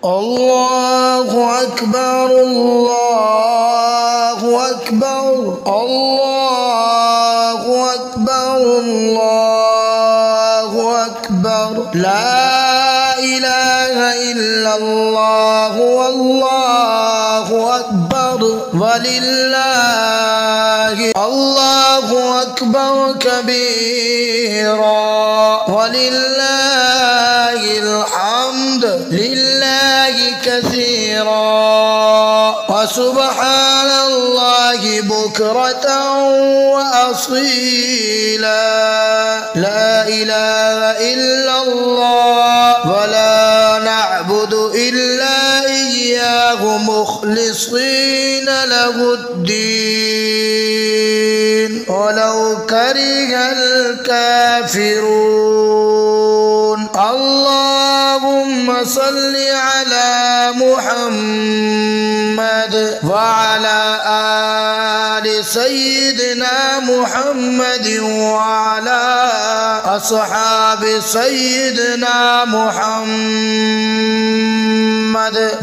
الله أكبر الله أكبر الله أكبر الله أكبر لا إله إلا الله والله أكبر ولله الله أكبر كبيرا ولله الحمد لله كثيرا وسبحان الله بكرة وأصيلا لا إله إلا الله ولا نعبد إلا إياه مخلصين له الدين ولو كره الكافرون اللهم صل على محمد وعلى آل سيدنا محمد وعلى أصحاب سيدنا محمد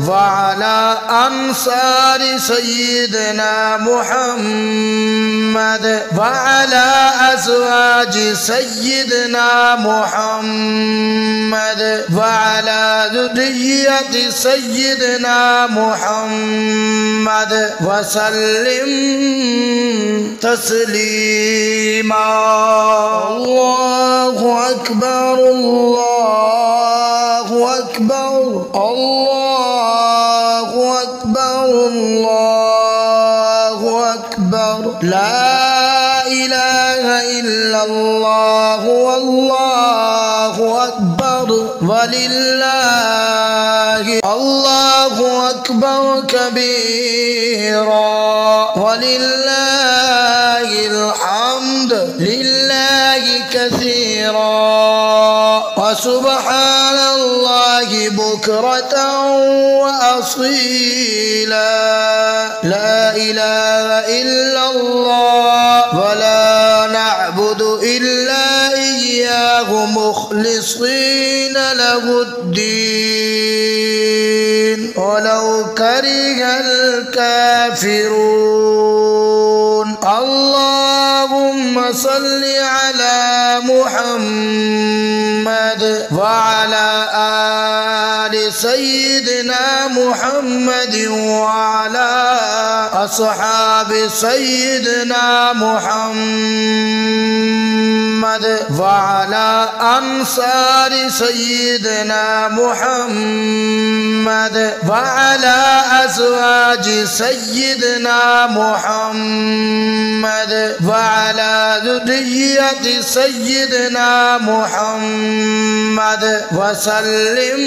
وعلى أنصار سيدنا محمد وعلى أزواج سيدنا محمد وعلى ذرية سيدنا محمد وسلم تسليما الله أكبر الله أكبر الله أكبر الله أكبر لا إله إلا الله والله أكبر ولله الله أكبر كبيرا ولله الحمد لله كثيرا وسبحان الله بكرة وأصيلا لا إله إلا الله ولا نعبد إلا إياه مخلصين له الدين ولو كره الكافرون اللهم صل على محمد وعلى آل سيدنا محمد وعلى أصحاب سيدنا محمد وعلى أنصار سيدنا محمد وعلى أزواج سيدنا محمد وعلى ذرية سيدنا محمد وسلم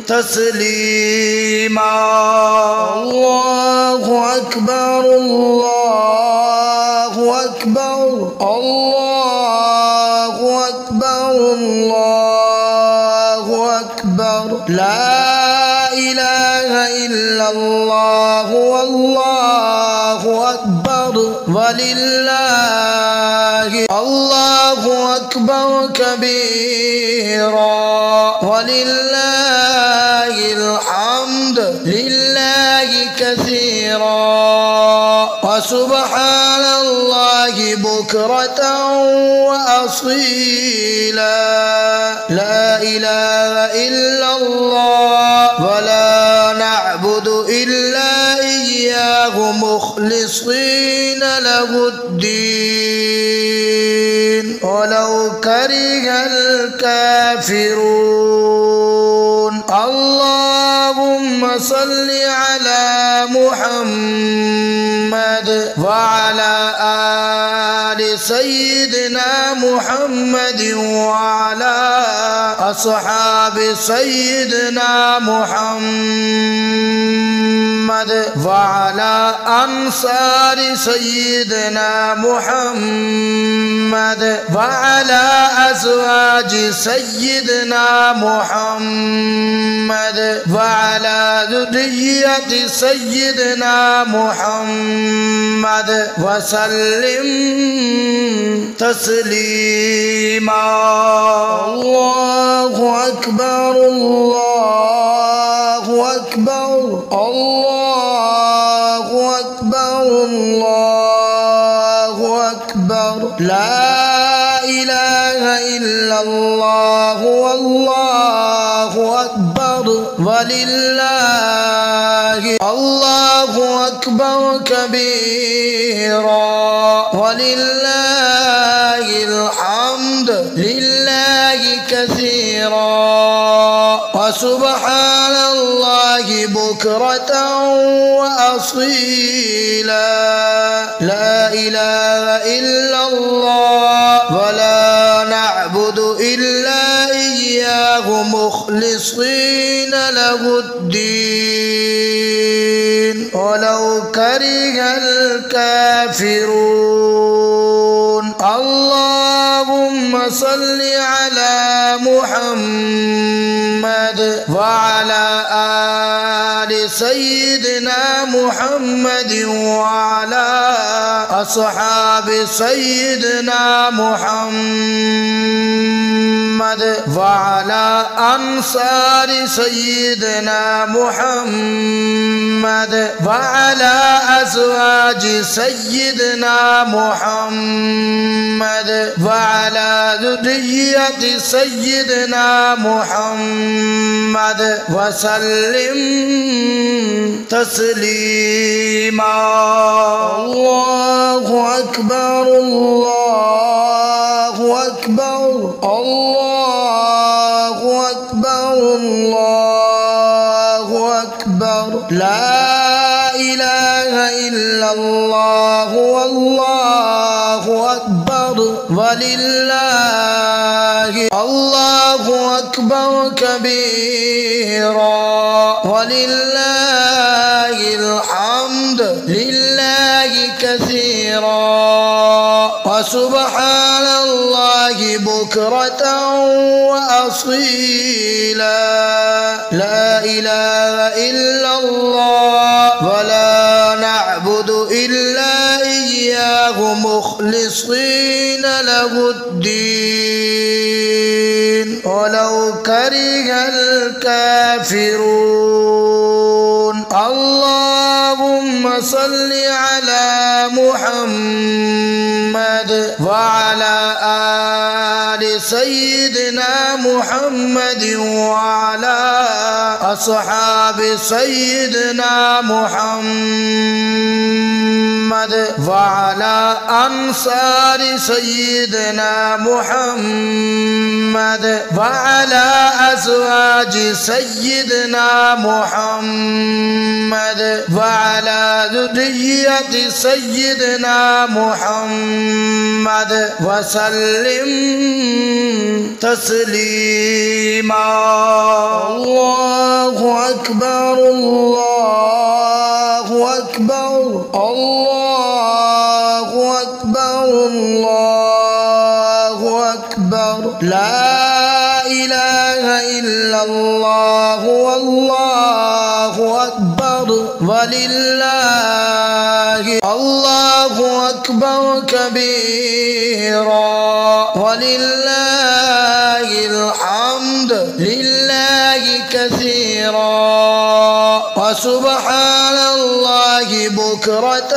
تسليما الله أكبر الله أكبر الله أكبر الله أكبر لا إله إلا الله والله أكبر ولله الله أكبر كبيرا ولله الحمد لله كثيرا وسبحان الله بكرة وأصيلا لا إله إلا الله ولا نعبد إلا إياه مخلصين له الدين ولو كره الكافرون اللهم صل على محمد وعلى آل سيدنا محمد وعلى أصحاب سيدنا محمد وعلى أنصار سيدنا محمد وعلى أزواج سيدنا محمد وعلى ذرية سيدنا محمد وسلم تسليما الله أكبر الله أكبر الله أكبر الله أكبر لا إله إلا الله والله أكبر ولله الله أكبر كبيرا ولله الحمد لله كثيرا وسبحان الله بكرة وأصيلا لا إله إلا الله ولا نعبد إلا إياه مخلصين له الدين ولو كره الكافرون اللهم صل على محمد وعلى آل سيدنا محمد وعلى أصحاب سيدنا محمد وعلى أنصار سيدنا محمد وعلى أزواج سيدنا محمد وعلى ذرية سيدنا محمد وسلم تسليما الله أكبر الله أكبر الله أكبر الله أكبر لا إله إلا الله والله أكبر ولله الله أكبر كبيرا ولله الحمد لله كثيرا وسبحان الله بكرة وأصيلا لا إله إلا الله ولا نعبد إلا إياه مخلصين له الدين ولو كره الكافرون اللهم صل على محمد وعلى آل سيدنا محمد وعلى أصحاب سيدنا محمد وعلى أنصار سيدنا محمد وعلى أزواج سيدنا محمد وعلى ذرية سيدنا محمد وسلم تسليما الله أكبر الله أكبر الله أكبر الله أكبر لا إله إلا الله والله أكبر ولله الله أكبر كبيرا ولله الحمد لله كثيرا وسبحان الله بكرة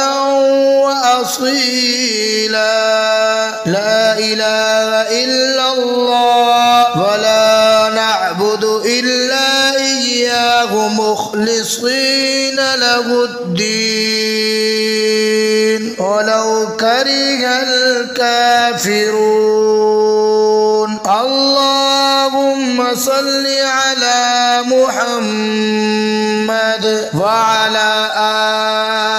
وأصيلا لا إله إلا الله ولا نعبد إلا إياه مخلصين له الدين ولو كره الكافرون اللهم صل على محمد وعلى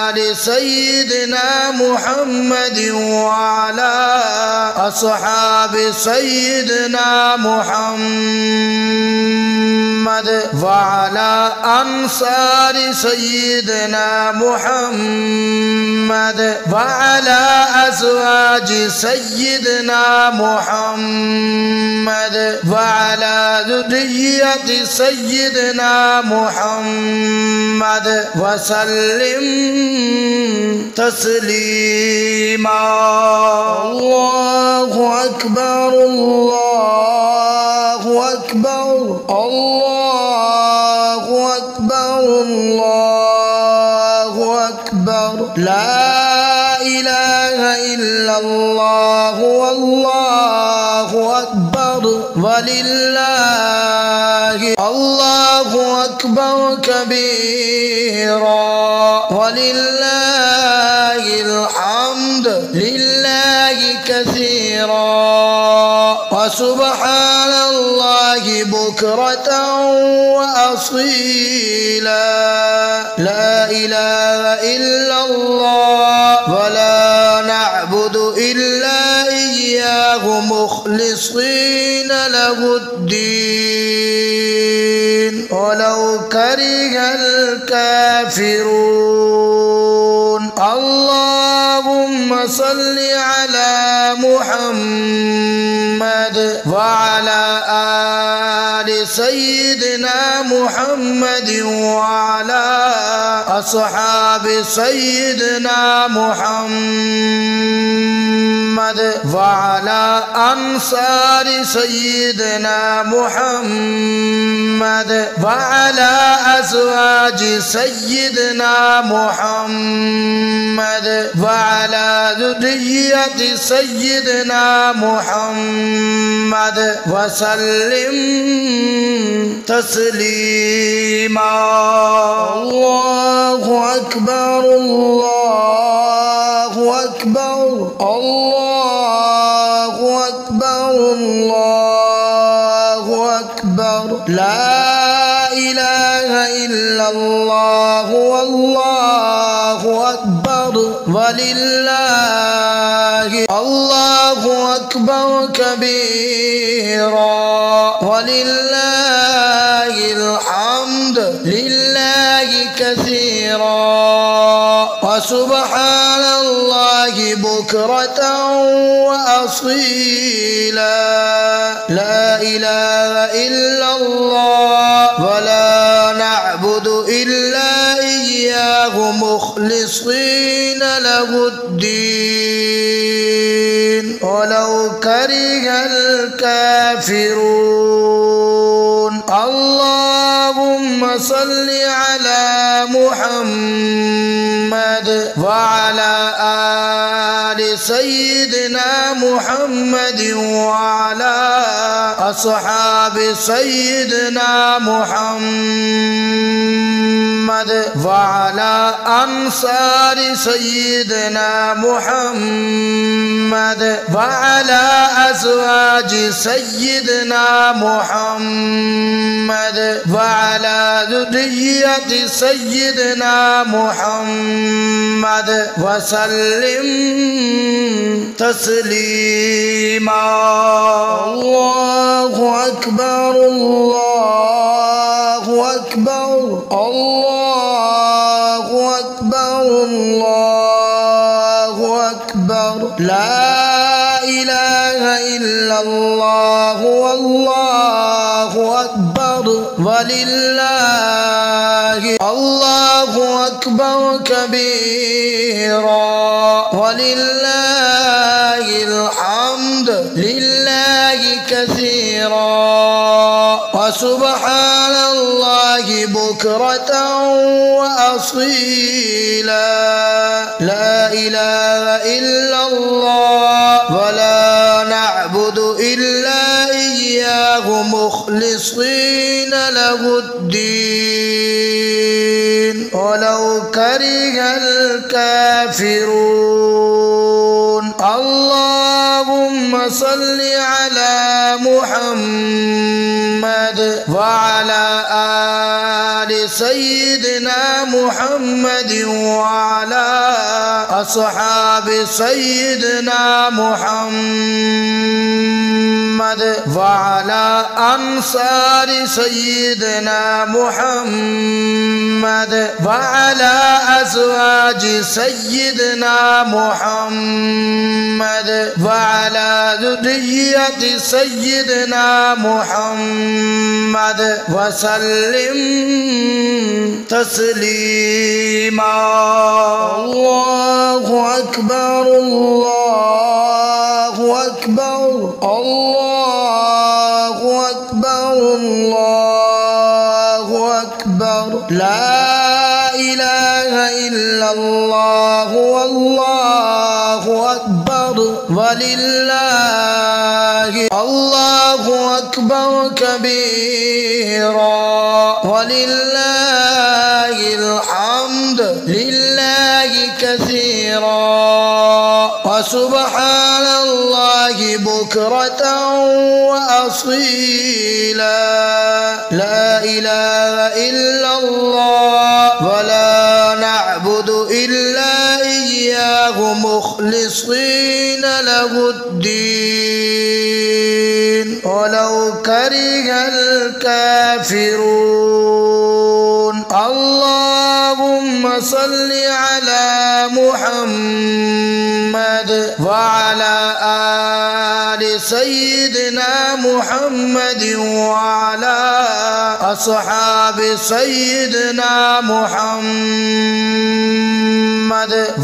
آل سيدنا محمد وعلى أصحاب سيدنا محمد وعلى أنصار سيدنا محمد وعلى أزواج سيدنا محمد وعلى ذرية سيدنا محمد وسلم تسليما الله أكبر الله أكبر الله أكبر الله أكبر لا إله إلا الله والله أكبر ولله الله أكبر كبيرا ولله الحمد لله كثيرا وسبحان الله بكرة وأصيلا لا إله إلا الله ولا نعبد إلا إياه مخلصين له الدين ولو كره الكافرون اللهم صل على محمد وعلى آل سيدنا محمد وعلى أصحاب سيدنا محمد وعلى أنصار سيدنا محمد وعلى أزواج سيدنا محمد وعلى ذرية سيدنا محمد وسلم تسليما الله أكبر الله أكبر الله أكبر الله أكبر لا إله إلا الله والله أكبر ولله الله أكبر كبيرا ولله الحمد لله كثيرا وسبحان الله بكرة وأصيلا لا إله إلا الله ولا نعبد إلا إياه مخلصين له الدين ولو كره الكافرون اللهم صل على محمد وعلى آل سيدنا محمد وعلى أصحاب سيدنا محمد وعلى أنصار سيدنا محمد وعلى أزواج سيدنا محمد وعلى ذرية سيدنا محمد وسلم تسليما الله أكبر الله أكبر الله أكبر الله أكبر لا إله إلا الله والله أكبر ولله الله أكبر كبيرا ولله الحمد لله كثيرا وسبحان الله بكرة وأصيلا لا إله إلا الله ولا نعبد إلا إياه مخلصين له الدين ولو كره الكافرون اللهم صل على محمد وعلى آل سيدنا محمد وعلى أصحاب سيدنا محمد وعلى أنصار سيدنا محمد وعلى أزواج سيدنا محمد وعلى ذرية سيدنا محمد وسلم تسليما الله أكبر الله أكبر الله أكبر الله أكبر أكبر لا إله إلا الله والله أكبر ولله الله أكبر كبيرا ولله الحمد لله كثيرا وسبحان الله بكرة وأصيلا لا إله إلا الله ولا نعبد إلا إياه مخلصين له الدين ولو كره الكافرون اللهم صل على محمد وعلى آل سيدنا محمد وعلى أصحاب سيدنا محمد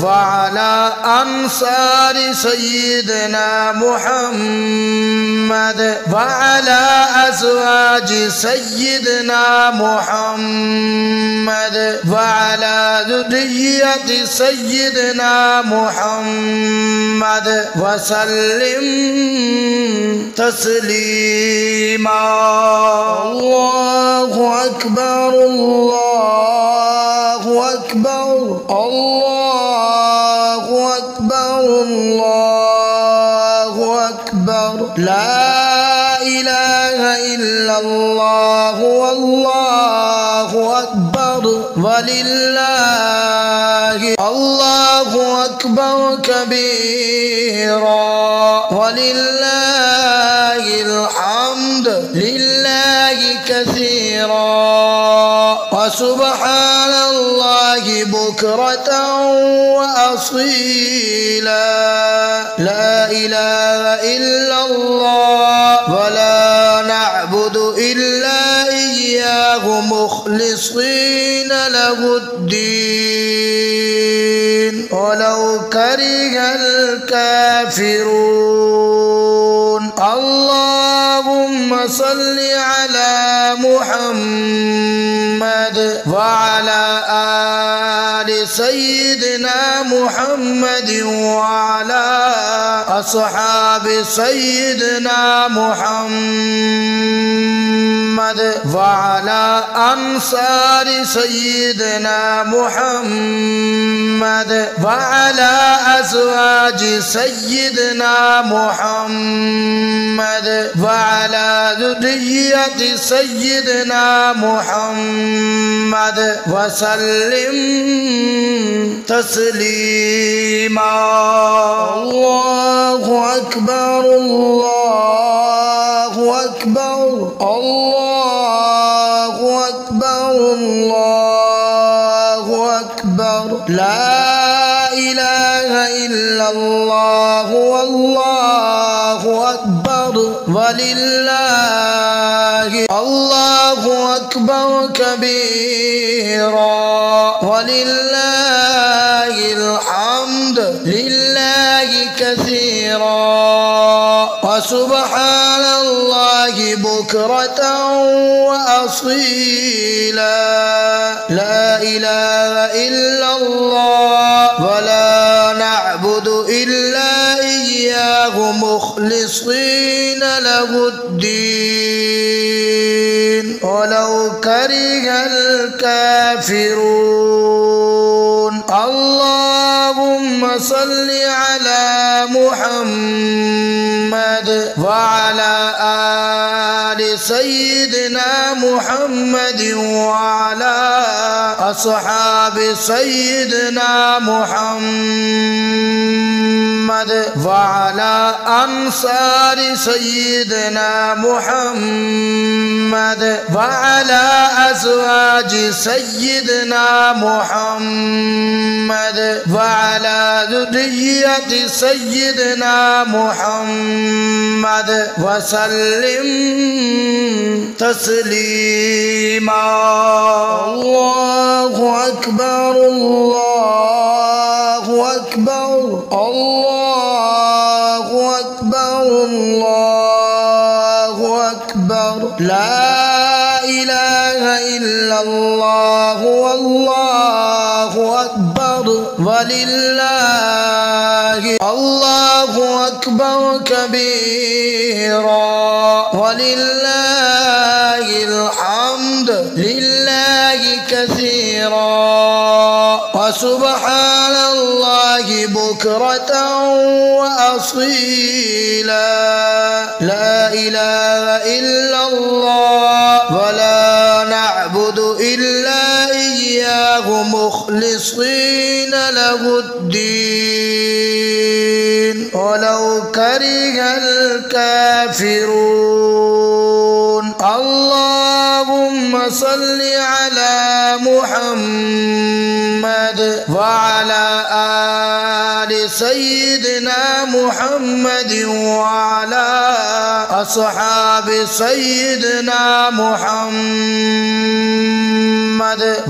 وعلى أنصار سيدنا محمد وعلى أزواج سيدنا محمد وعلى ذرية سيدنا محمد وسلم تسليما الله أكبر الله أكبر الله أكبر الله أكبر لا إله إلا الله والله أكبر ولله الله أكبر كبيرا ولله الحمد لله كثيرا وسبحان الله بكرة وأصيلا لا إله إلا الله ولا نعبد إلا إياه مخلصين له الدين ولو كره الكافرون اللهم صل على محمد وعلى آل سيدنا محمد وعلى أصحاب سيدنا محمد وعلى أنصار سيدنا محمد وعلى أزواج سيدنا محمد وعلى ذرية سيدنا محمد وسلم تسليما الله أكبر الله أكبر الله أكبر الله أكبر لا إله إلا الله والله أكبر ولله الله أكبر كبيرا ولله الحمد لله كثيرا وسبحان الله بكرة وأصيلا لا إله إلا الله ولا نعبد إلا إياه مخلصين له الدين ولو كره الكافرون اللهم صل على محمد وعلى آل سيدنا محمد وعلى أصحاب سيدنا محمد وعلى أنصار سيدنا محمد وعلى أزواج سيدنا محمد وعلى ذرية سيدنا محمد وسلم تسليما الله أكبر الله أكبر الله أكبر الله أكبر لا إله إلا الله والله أكبر ولله الله أكبر كبيرا ولله الحمد لله كثيرا وسبحان الله بكرة وأصيلا لا إله إلا الله ولا نعبد إلا إياه مخلصين له الدين ولو كره الكافرون اللهم صل على محمد وعلى آل سيدنا محمد وعلى أصحاب سيدنا محمد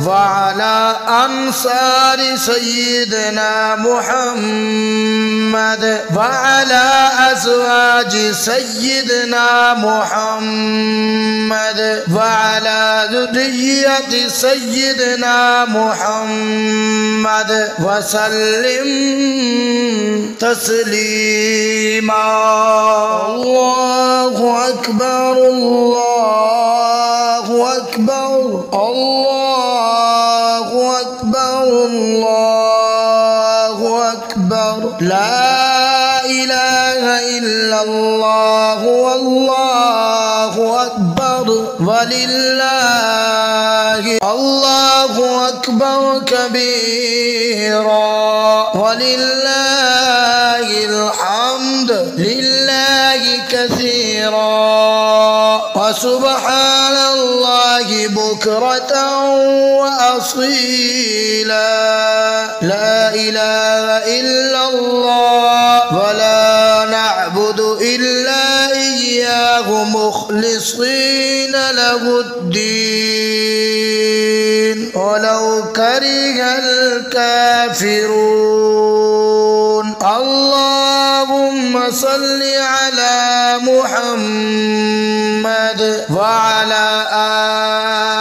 وعلى أنصار سيدنا محمد وعلى أزواج سيدنا محمد وعلى ذرية سيدنا محمد وسلم تسليما الله أكبر الله أكبر الله أكبر الله أكبر لا إله إلا الله والله أكبر ولله الله أكبر كبيرا ولله الحمد لله كثيرا وسبحان الله بكرة وأصيلا لا إله إلا الله ولا نعبد إلا إياه مخلصين له الدين ولو كره الكافرون اللهم صل على محمد وعلى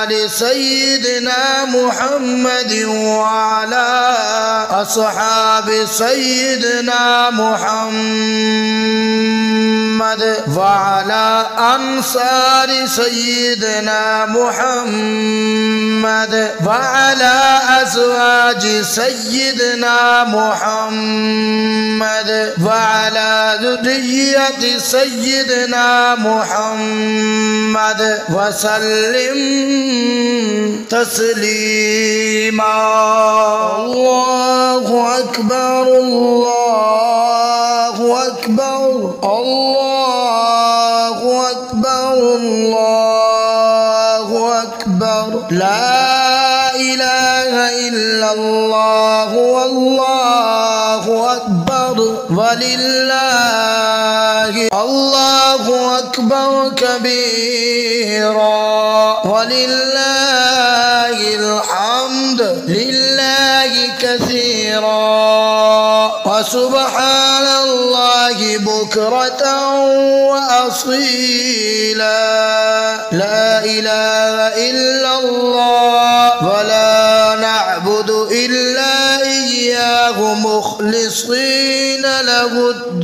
آل سيدنا محمد وعلى أصحاب سيدنا محمد وعلى أنصار سيدنا محمد وعلى أزواج سيدنا محمد وعلى ذرية سيدنا محمد وسلم تسليما الله أكبر الله أكبر الله أكبر الله أكبر لا إله إلا الله والله أكبر ولله الله أكبر كبيرا ولله الحمد لله كثيرا وسبحان الله بكرة وأصيلا لا إله إلا الله ولا نعبد إلا إياه مخلصين له الدين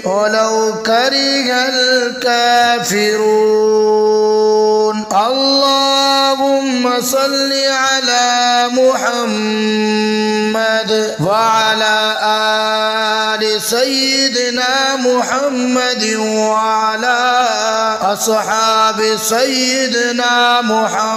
ولو كره الكافرون اللهم صل على محمد وعلى آل سيدنا محمد وعلى أصحاب سيدنا محمد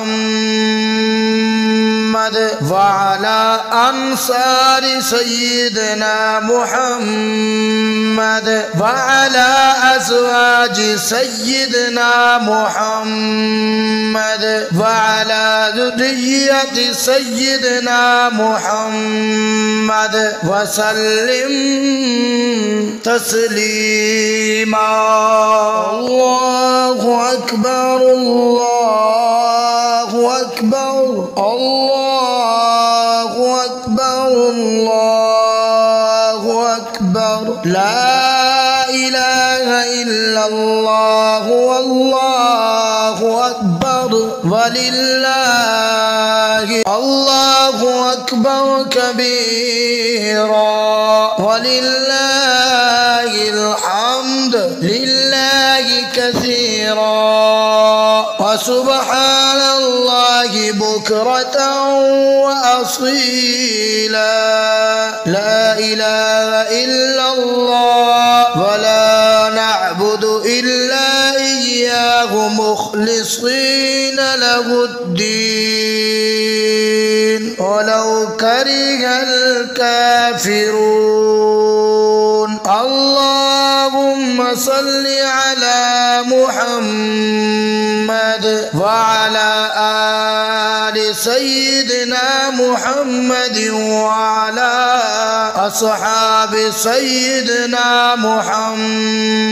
وعلى أنصار سيدنا محمد وعلى أزواج سيدنا محمد وعلى ذرية سيدنا محمد وسلم تسليما الله أكبر الله أكبر الله أكبر الله أكبر لا إله إلا الله والله أكبر ولله الله أكبر كبيرا ولله الحمد لله كثيرا وسبحان الله بكرة وأصيلا لا إله إلا الله ولا نعبد إلا إياه مخلصين له الدين ولو كره الكافرون اللهم صل على محمد وعلى آل سيدنا محمد وعلى أصحاب سيدنا محمد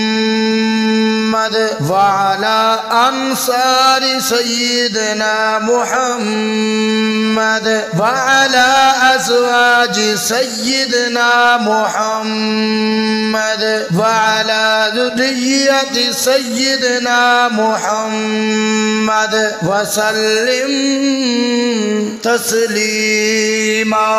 وعلى أنصار سيدنا محمد وعلى أزواج سيدنا محمد وعلى ذرية سيدنا محمد وسلم تسليما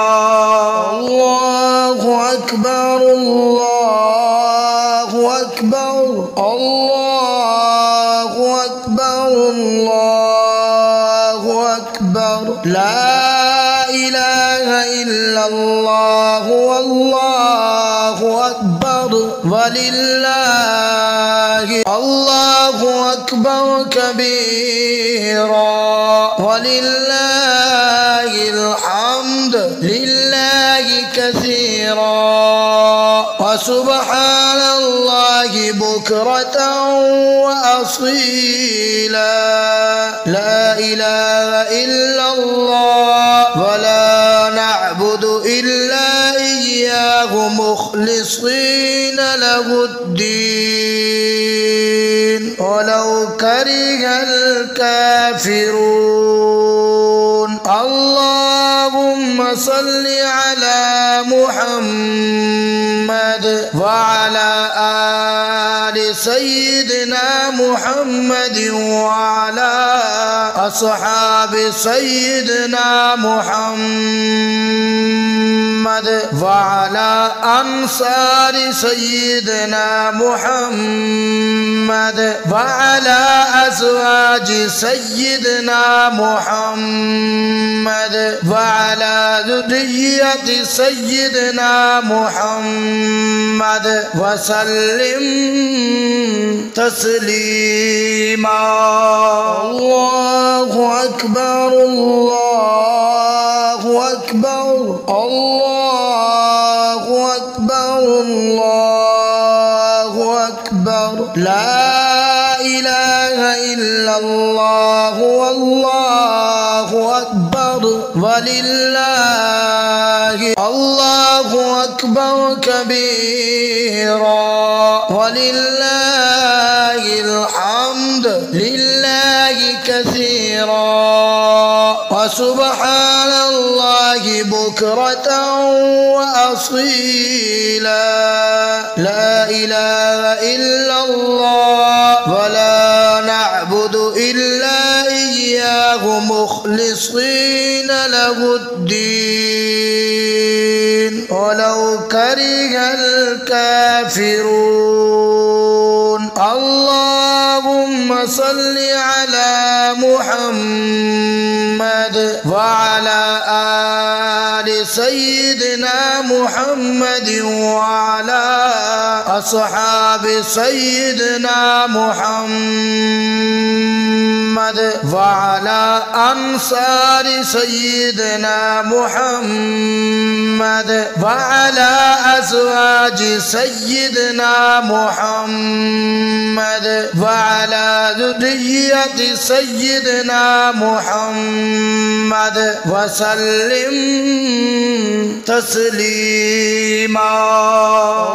الله أكبر الله أكبر الله أكبر الله أكبر لا إله إلا الله والله أكبر ولله الله أكبر كبيرا ولله الحمد لله كثيرا وسبحان الله بكرة وأصيلا لا إله إلا الله ولا نعبد إلا إياه مخلصين له الدين ولو كره الكافرون اللهم صل على محمد وعلى آل سيدنا محمد وعلى أصحاب سيدنا محمد وعلى أنصار سيدنا محمد وعلى أزواج سيدنا محمد وعلى ذرية سيدنا محمد وسلم تسليما الله أكبر الله أكبر الله أكبر الله أكبر لا إله إلا الله والله أكبر ولله الله أكبر كبيرا ولله الحمد لله كثيرا وسبحان الله بكرة وأصيلا لا إله إلا الله ولا نعبد إلا إياه مخلصين له الدين ولو كره الكافرون اللهم صل على محمد وعلى آل سيدنا محمد وعلى أصحاب سيدنا محمد وعلى أنصار سيدنا محمد وعلى أزواج سيدنا محمد وعلى ذرية سيدنا محمد وسلم تسليما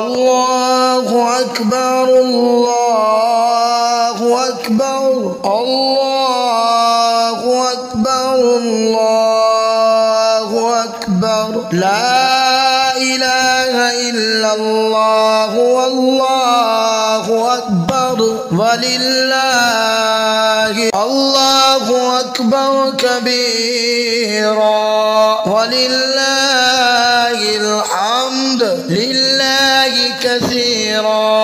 الله أكبر الله أكبر الله أكبر الله أكبر لا إله إلا الله والله أكبر ولله الله أكبر كبيرا ولله الحمد لله كثيرا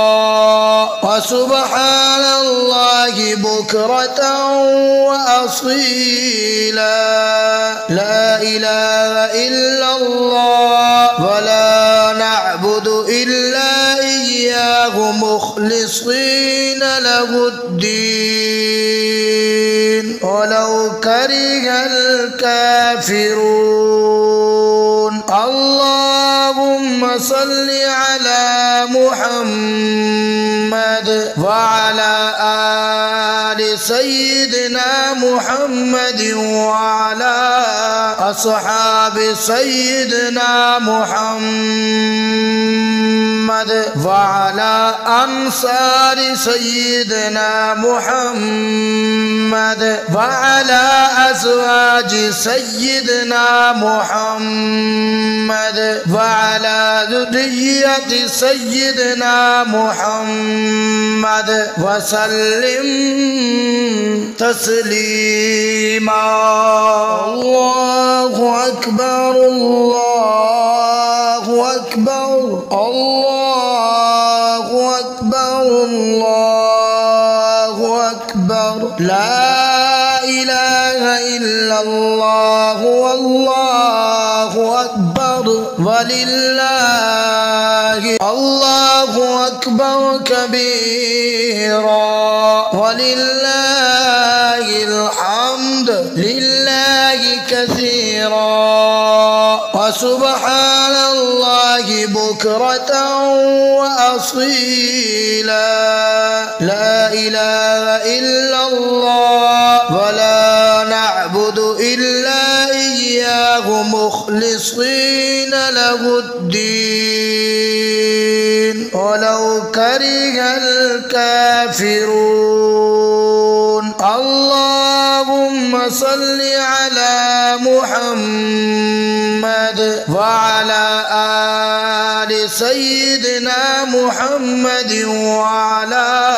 وسبحان الله بكرة وأصيلا لا إله إلا الله ولا نعبد إلا إياه مخلصين له الدين ولو كره الكافرون اللهم صل على محمد وعلى آل سيدنا محمد وعلى أصحاب سيدنا محمد وعلى أنصار سيدنا محمد وعلى أزواج سيدنا محمد وعلى ذرية سيدنا محمد وسلم تسليما الله أكبر الله أكبر الله أكبر الله أكبر لا إله إلا الله والله أكبر ولله الله أكبر كبيرا ولله الحمد لله كثيرا وسبحان الله بكرة وأصيلا لا إله إلا الله ولا نعبد إلا إياه مخلصين له الدين ولو كره الكافرون اللهم صل على محمد وعلى آل سيدنا محمد وعلى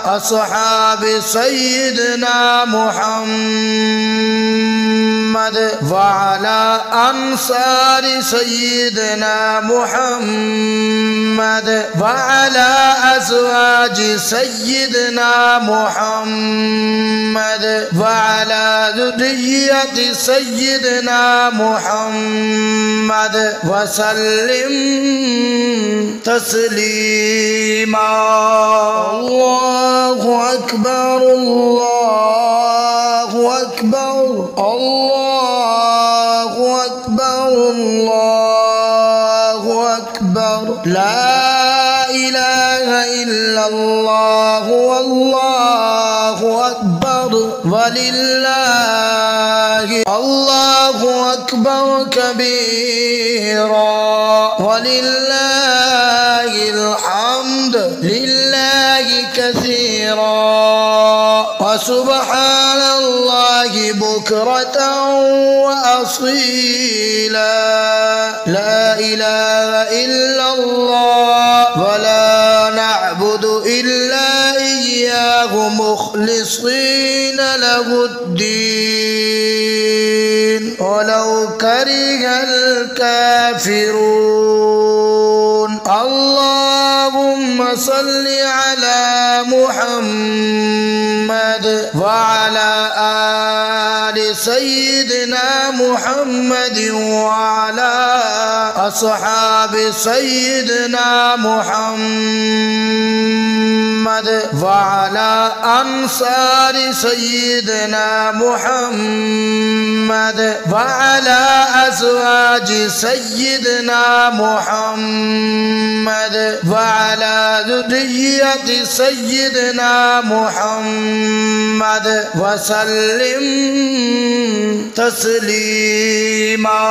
أصحاب سيدنا محمد وعلى أنصار سيدنا محمد وعلى أزواج سيدنا محمد وعلى ذرية سيدنا محمد وسلم تسليما الله أكبر الله أكبر الله أكبر الله أكبر لا إله إلا الله والله أكبر ولله الله أكبر كبيرا ولله الحمد لله كثيرا وسبحان الله بكرة وأصيلا لا إله إلا الله ولا نعبد إلا إياه مخلصين له الدين ولو كره الكافرون اللهم صل على محمد وعلى آل سيدنا محمد وعلى أصحاب سيدنا محمد وعلى أنصار سيدنا محمد وعلى أزواج سيدنا محمد وعلى ذرية سيدنا محمد وسلم تسليما.